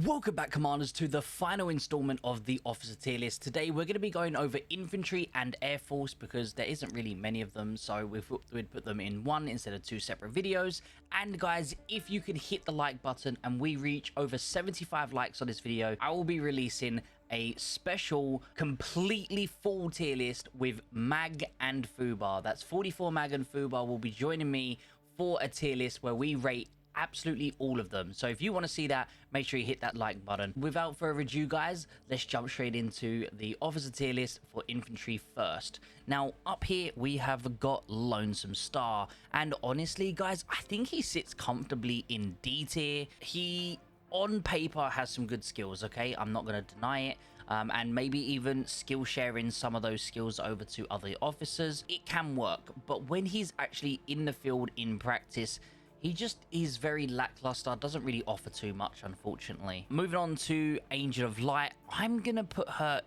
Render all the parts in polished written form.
Welcome back, Commanders, to the final installment of the officer tier list. Today we're going to be going over infantry and air force because there isn't really many of them, so we'd put them in one instead of two separate videos. And guys, if you can hit the like button and we reach over 75 likes on this video, I will be releasing a special completely full tier list with Mag and Fubar. That's 44 Mag and Fubar will be joining me for a tier list where we rate absolutely all of them. So if you want to see that, make sure you hit that like button. Without further ado, guys, let's jump straight into the officer tier list for infantry first. Now up here we have got Lonesome Star, and honestly guys, I think he sits comfortably in D tier. He on paper has some good skills, okay, I'm not going to deny it. And maybe even skill sharing some of those skills over to other officers, it can work. But when he's actually in the field in practice, he just is very lackluster, doesn't really offer too much, unfortunately. Moving on to Angel of Light, I'm going to put her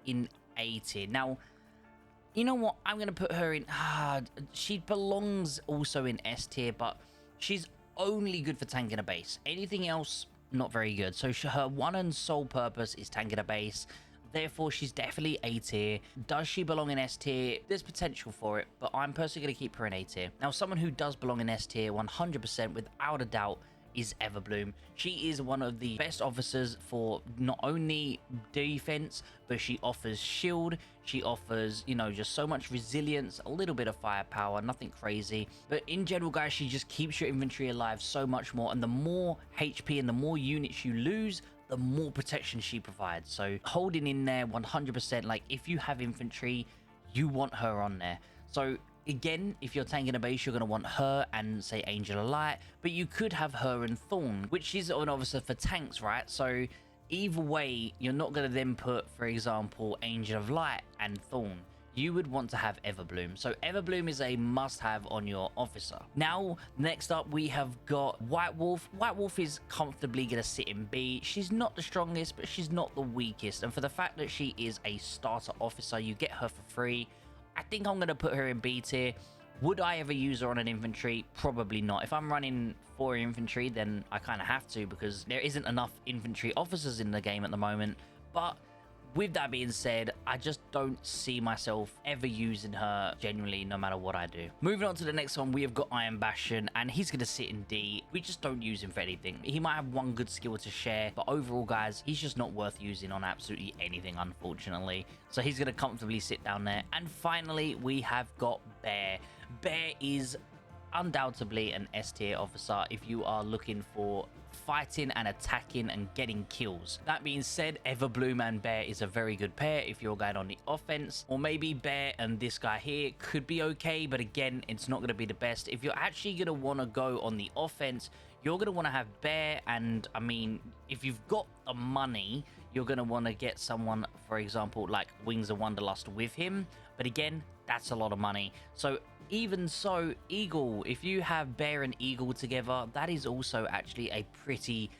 in A tier. Now, you know what? I'm going to put her in... she belongs also in S tier, but she's only good for tanking a base. Anything else, not very good. So her one and sole purpose is tanking a base. Therefore, she's definitely A tier. Does she belong in S tier? There's potential for it, but I'm personally going to keep her in A tier. Now, someone who does belong in S tier 100% without a doubt is Everyboom. She is one of the best officers for not only defense, but she offers shield. She offers, you know, just so much resilience, a little bit of firepower, nothing crazy. But in general, guys, she just keeps your inventory alive so much more. And the more HP and the more units you lose, the more protection she provides. So holding in there 100%, like if you have infantry, you want her on there. So again, if you're tanking a base, you're going to want her and say Angel of Light, but you could have her and Thorn, which is an officer for tanks, right? So either way, you're not going to then put, for example, Angel of Light and Thorn. You would want to have Everyboom. So Everyboom is a must-have on your officer. Now, next up, we have got White Wolf. White Wolf is comfortably going to sit in B. She's not the strongest, but she's not the weakest. And for the fact that she is a starter officer, you get her for free. I think I'm going to put her in B tier. Would I ever use her on an infantry? Probably not. If I'm running 4 infantry, then I kind of have to because there isn't enough infantry officers in the game at the moment. But with that being said, I just don't see myself ever using her genuinely, no matter what I do. Moving on to the next one, we have got Iron Bastion, and he's going to sit in D. We just don't use him for anything. He might have one good skill to share, but overall, guys, he's just not worth using on absolutely anything, unfortunately. So he's going to comfortably sit down there. And finally, we have got Bear. Bear is undoubtedly an S tier officer if you are looking for fighting and attacking and getting kills. That being said, Everyboom and Bear is a very good pair if you're going on the offense, or maybe Bear and this guy here could be okay, but again, it's not going to be the best. If you're actually going to want to go on the offense, you're going to want to have Bear, and I mean, if you've got the money, you're going to want to get someone, for example, like Wings of Wanderlust with him, but again, that's a lot of money. So even so, Eagle, if you have Bear and Eagle together, that is also actually a pretty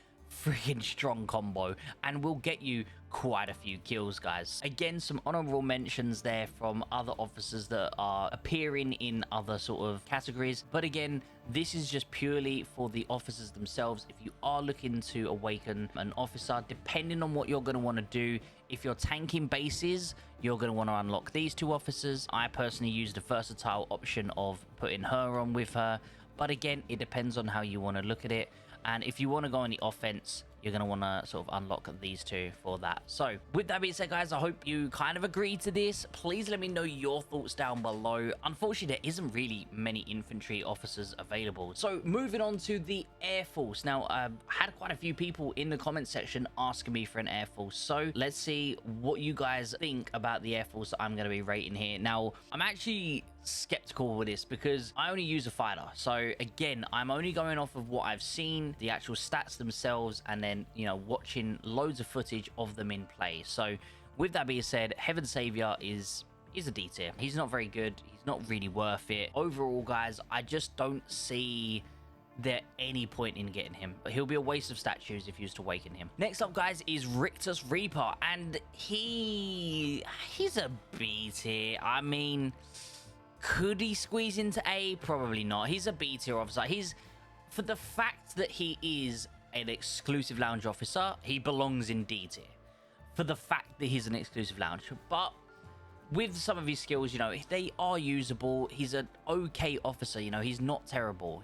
freaking strong combo and will get you quite a few kills, guys. Again, some honorable mentions there from other officers that are appearing in other sort of categories, but again, this is just purely for the officers themselves. If you are looking to awaken an officer, depending on what you're going to want to do, if you're tanking bases, you're going to want to unlock these 2 officers. I personally use the versatile option of putting her on with her, but again, it depends on how you want to look at it. And if you want to go on the offense, you're going to want to sort of unlock these 2 for that. So with that being said, guys, I hope you kind of agree to this. Please let me know your thoughts down below. Unfortunately, there isn't really many infantry officers available. So moving on to the Air Force. Now, I had quite a few people in the comment section asking me for an Air Force. So let's see what you guys think about the Air Force that I'm going to be rating here. Now, I'm actually skeptical with this because I only use a fighter. So again, I'm only going off of what I've seen, the actual stats themselves, and then, you know, watching loads of footage of them in play. So with that being said, Heaven Saviour is a D tier. He's not very good. He's not really worth it. Overall, guys, I just don't see there any point in getting him. But he'll be a waste of statues if you used to awaken him. Next up, guys, is Rictus Reaper, and he's a B tier. I mean, could he squeeze into A? Probably not. He's a B tier officer. For the fact that he is an exclusive lounge officer, he belongs in D tier for the fact that he's an exclusive lounge. But with some of his skills, you know, they are usable. He's an okay officer, you know, he's not terrible.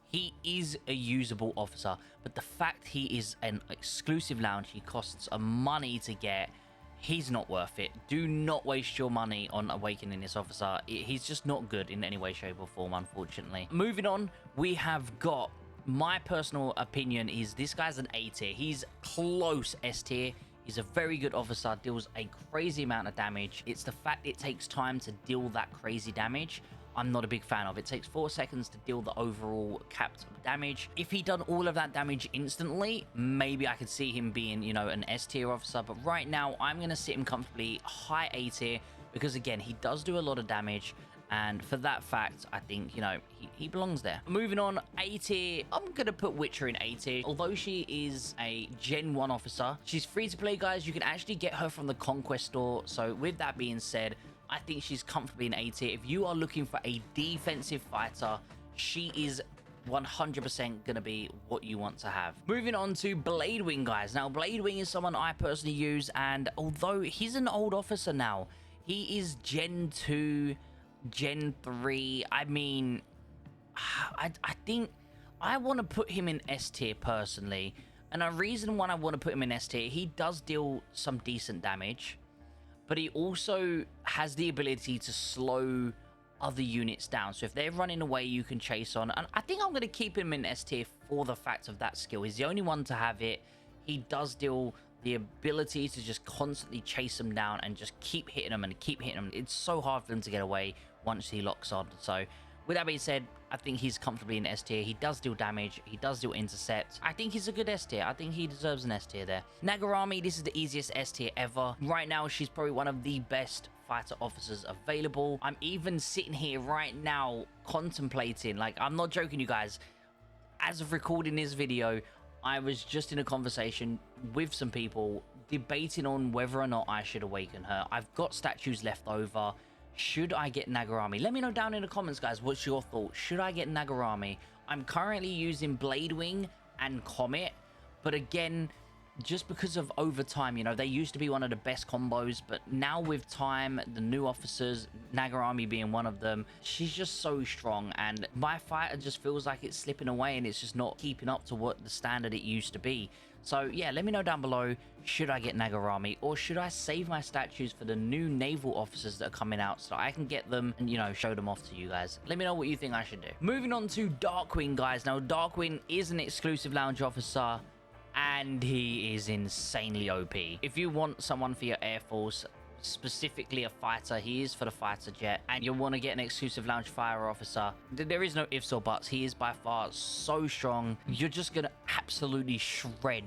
He is a usable officer, but the fact he is an exclusive lounge, he costs a money to get, he's not worth it. Do not waste your money on awakening this officer. He's just not good in any way, shape or form, unfortunately. Moving on, we have got, my personal opinion is this guy's an A tier. He's close S tier. He's a very good officer, deals a crazy amount of damage. It's the fact it takes time to deal that crazy damage I'm not a big fan of. It takes 4 seconds to deal the overall capped damage. If he done all of that damage instantly, maybe I could see him being, you know, an S tier officer. But right now, I'm going to sit him comfortably high A tier because, again, he does do a lot of damage. And for that fact, I think, you know, he belongs there. Moving on, A tier, I'm going to put Witcher in A tier. Although she is a Gen 1 officer, she's free to play, guys. You can actually get her from the Conquest store. So with that being said, I think she's comfortably in A tier. If you are looking for a defensive fighter, she is 100% going to be what you want to have. Moving on to Bladewing, guys. Now, Bladewing is someone I personally use. And although he's an old officer now, he is Gen 2... Gen 3, I mean, I think I want to put him in S tier personally. And a reason why I want to put him in S tier, he does deal some decent damage, but he also has the ability to slow other units down. So if they're running away, you can chase on. And I think I'm going to keep him in S tier for the fact of that skill. He's the only one to have it. He does deal the ability to just constantly chase them down and just keep hitting them and keep hitting them. It's so hard for them to get away once he locks on. So with that being said, I think he's comfortably in S tier. He does deal damage. He does deal intercept. I think he's a good S tier. I think he deserves an S tier there. Nagarani, this is the easiest S tier ever. Right now, she's probably one of the best fighter officers available. I'm even sitting here right now contemplating, like, I'm not joking, you guys. As of recording this video, I was just in a conversation with some people debating on whether or not I should awaken her. I've got statues left over. Should I get Nagarani? Let me know down in the comments, guys. What's your thoughts? Should I get Nagarani? I'm currently using Bladewing and Comet. But again, just because of overtime, you know, they used to be one of the best combos. But now with time, the new officers, Nagarani being one of them, she's just so strong. And my fighter just feels like it's slipping away and it's just not keeping up to what the standard it used to be. So yeah, let me know down below, should I get Nagarani or should I save my statues for the new naval officers that are coming out so I can get them and, you know, show them off to you guys. Let me know what you think I should do. Moving on to Darkwing, guys. Now, Darkwing is an exclusive lounge officer and he is insanely OP. If you want someone for your Air Force, specifically a fighter, he is for the fighter jet, and you want to get an exclusive lounge fire officer, there is no ifs or buts. He is by far so strong. You're just gonna absolutely shred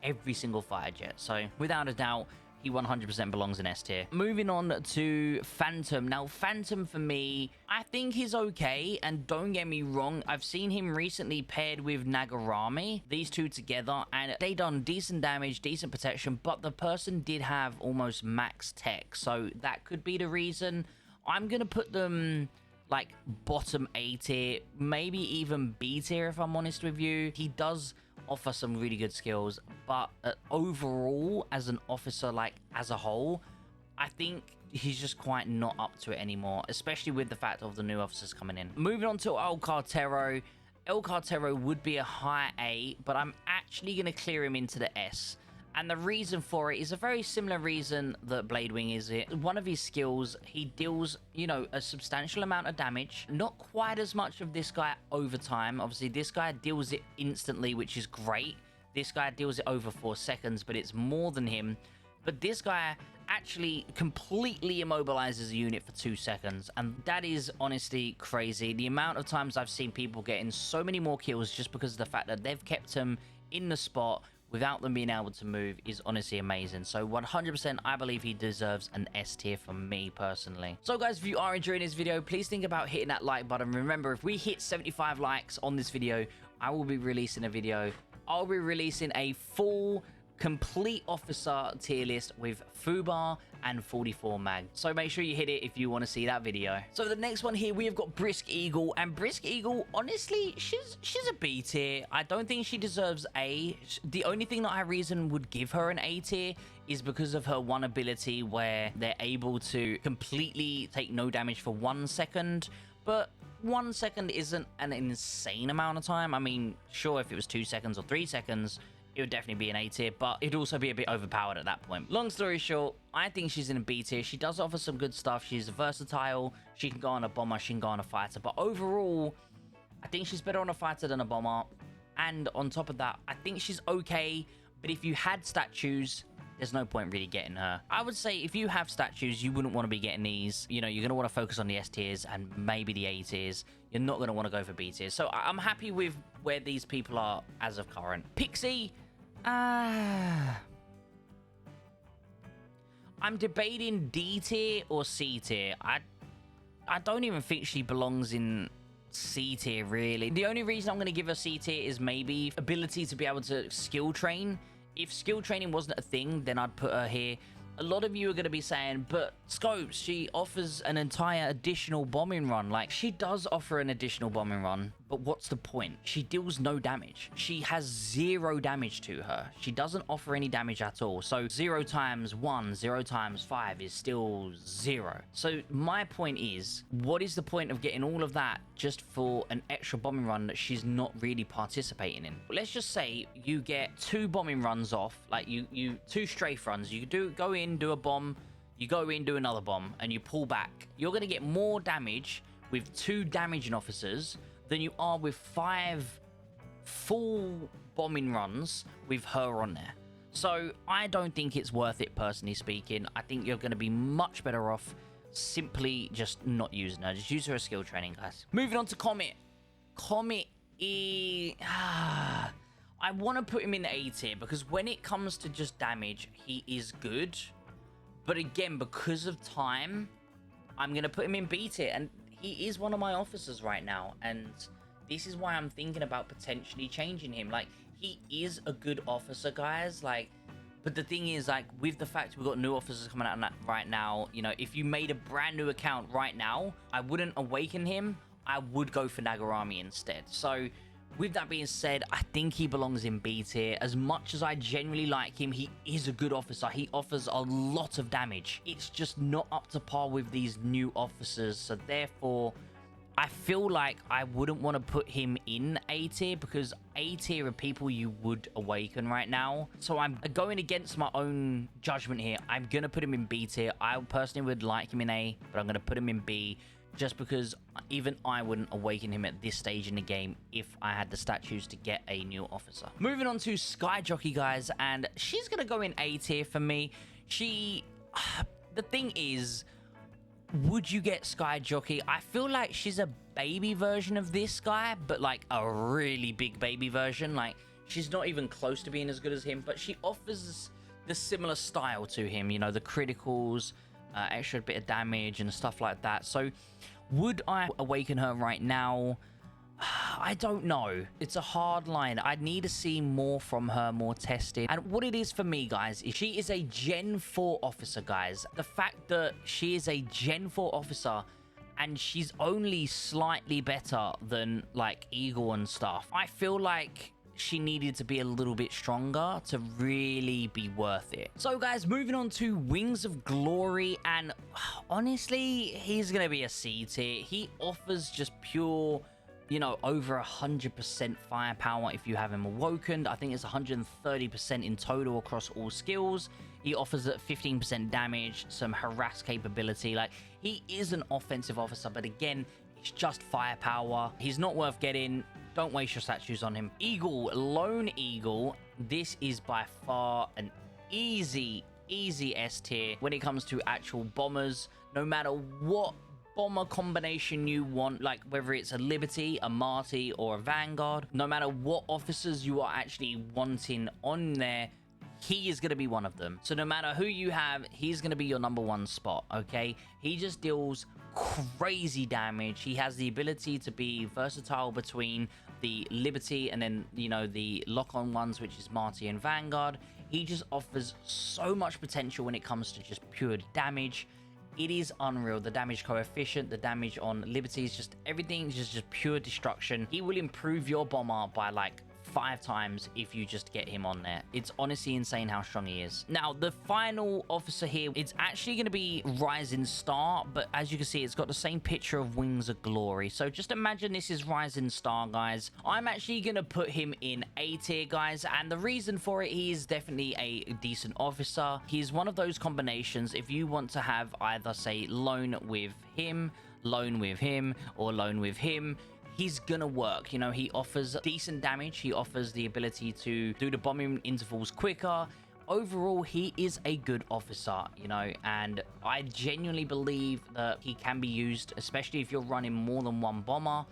every single fighter jet. So without a doubt, he 100% belongs in S tier. Moving on to Phantom. Now, Phantom for me, I think he's okay. And don't get me wrong, I've seen him recently paired with Nagarani, these two together, and they done decent damage, decent protection, but the person did have almost max tech. So that could be the reason. I'm going to put them like bottom A tier, maybe even B tier if I'm honest with you. He does offer some really good skills, but overall as an officer, like as a whole, I think he's just quite not up to it anymore, especially with the fact of the new officers coming in. Moving on to El Cartero. El Cartero would be a high A, but I'm actually going to clear him into the S. And the reason for it is a very similar reason that Bladewing is it. One of his skills, he deals, you know, a substantial amount of damage. Not quite as much of this guy over time. Obviously, this guy deals it instantly, which is great. This guy deals it over 4 seconds, but it's more than him. But this guy actually completely immobilizes a unit for 2 seconds. And that is honestly crazy. The amount of times I've seen people getting so many more kills just because of the fact that they've kept him in the spot without them being able to move is honestly amazing. So 100% I believe he deserves an S tier from me personally. So guys, if you are enjoying this video, please think about hitting that like button. Remember, if we hit 75 likes on this video, I will be releasing a video. I'll be releasing a full complete officer tier list with Fubar and 44 mag. So make sure you hit it if you want to see that video. So the next one here, we have got Brisk Eagle, and Brisk Eagle, honestly, she's a B tier. I don't think she deserves A. The only thing that I reason would give her an A tier is because of her one ability where they're able to completely take no damage for 1 second, but 1 second isn't an insane amount of time. I mean, sure, if it was 2 seconds or 3 seconds, it would definitely be an A tier, but it'd also be a bit overpowered at that point. Long story short, I think she's in a B tier. She does offer some good stuff. She's versatile. She can go on a bomber. She can go on a fighter. But overall, I think she's better on a fighter than a bomber. And on top of that, I think she's okay. But if you had statues, there's no point really getting her. I would say if you have statues, you wouldn't want to be getting these. You know, you're going to want to focus on the S tiers and maybe the A tiers. You're not going to want to go for B tiers. So I'm happy with where these people are as of current. Pixie, I'm debating D tier or C tier. I don't even think she belongs in C tier, really. The only reason I'm going to give her C tier is maybe ability to be able to skill train. If skill training wasn't a thing, then I'd put her here. A lot of you are going to be saying, but Scopes, she offers an entire additional bombing run. Like, she does offer an additional bombing run, but what's the point? She deals no damage. She has 0 damage to her. She doesn't offer any damage at all. So 0 times 1, 0 times 5 is still 0. So my point is, what is the point of getting all of that just for an extra bombing run that she's not really participating in? Let's just say you get 2 bombing runs off, like you 2 strafe runs. You go in, do a bomb, you go in, do another bomb, and you pull back. You're going to get more damage with 2 damaging officers than you are with 5 full bombing runs with her on there. So I don't think it's worth it, personally speaking. I think you're going to be much better off simply just not using her. Just use her as skill training, guys. Moving on to Comet. Comet is... I want to put him in the A tier because when it comes to just damage, he is good. But again, because of time, I'm going to put him in B tier. And he is one of my officers right now. And this is why I'm thinking about potentially changing him. Like, he is a good officer, guys. Like, but the thing is, like, with the fact we've got new officers coming out right now, you know, if you made a brand new account right now, I wouldn't awaken him. I would go for Nagarani instead. So with that being said, I think he belongs in B tier. As much as I genuinely like him, he is a good officer. He offers a lot of damage. It's just not up to par with these new officers. So therefore, I feel like I wouldn't want to put him in A tier because A tier are people you would awaken right now. So I'm going against my own judgment here. I'm going to put him in B tier. I personally would like him in A, but I'm going to put him in B just because even I wouldn't awaken him at this stage in the game if I had the statues to get a new officer. Moving on to Sky Jockey, guys, and she's going to go in A tier for me. The thing is, would you get Sky Jockey? I feel like she's a baby version of this guy, but like a really big baby version. Like, she's not even close to being as good as him, but she offers the similar style to him, you know, the criticals, extra bit of damage and stuff like that. So would I awaken her right now? I don't know. It's a hard line. I need to see more from her, more testing. And what it is for me, guys, is she is a Gen 4 officer, guys. The fact that she is a Gen 4 officer and she's only slightly better than like Eagle and stuff, I feel like she needed to be a little bit stronger to really be worth it. So guys, moving on to Wings of Glory, and honestly, he's gonna be a C tier. He offers just pure, you know, over 100% firepower if you have him awoken. I think it's 130% in total across all skills. He offers 15% damage, some harass capability. Like, he is an offensive officer, but again, it's just firepower. He's not worth getting. Don't waste your statues on him. Eagle, Lone Eagle. This is by far an easy S tier when it comes to actual bombers. No matter what bomber combination you want, like whether it's a Liberty, a Marty, or a Vanguard, no matter what officers you are actually wanting on there, he is going to be one of them. So no matter who you have, he's going to be your #1 spot, okay? He just deals crazy damage. He has the ability to be versatile between the Liberty and then, you know, the lock-on ones, which is Marty and Vanguard. He just offers so much potential when it comes to just pure damage. It is unreal. The damage coefficient, the damage on liberties, just everything is just pure destruction. He will improve your bomber by like 5 times if you just get him on there. It's honestly insane how strong he is. Now, the final officer here, it's actually going to be Rising Star, but as you can see, it's got the same picture of Wings of Glory. So just imagine this is Rising Star, guys. I'm actually going to put him in A tier, guys, and the reason for it, he is definitely a decent officer. He's one of those combinations, if you want to have either, say, Lone with him, Lone with him, or Lone with him, he's gonna work. You know, he offers decent damage. He offers the ability to do the bombing intervals quicker. Overall, he is a good officer, you know, and I genuinely believe that he can be used, especially if you're running more than one bomber.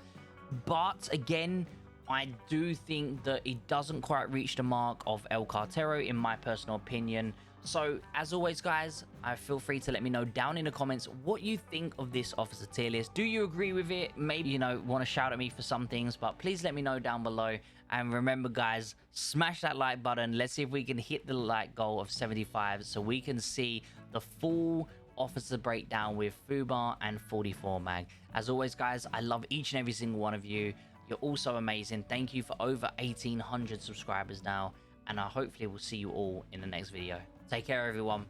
But again, I do think that it doesn't quite reach the mark of El Cartero, in my personal opinion. So, as always, guys, feel free to let me know down in the comments what you think of this officer tier list. Do you agree with it? Maybe, you know, want to shout at me for some things, but please let me know down below. And remember, guys, smash that like button. Let's see if we can hit the like goal of 75 so we can see the full officer breakdown with Fubar and 44 mag. As always, guys, I love each and every single one of you. You're all so amazing. Thank you for over 1,800 subscribers now, and I hopefully will see you all in the next video. Take care, everyone.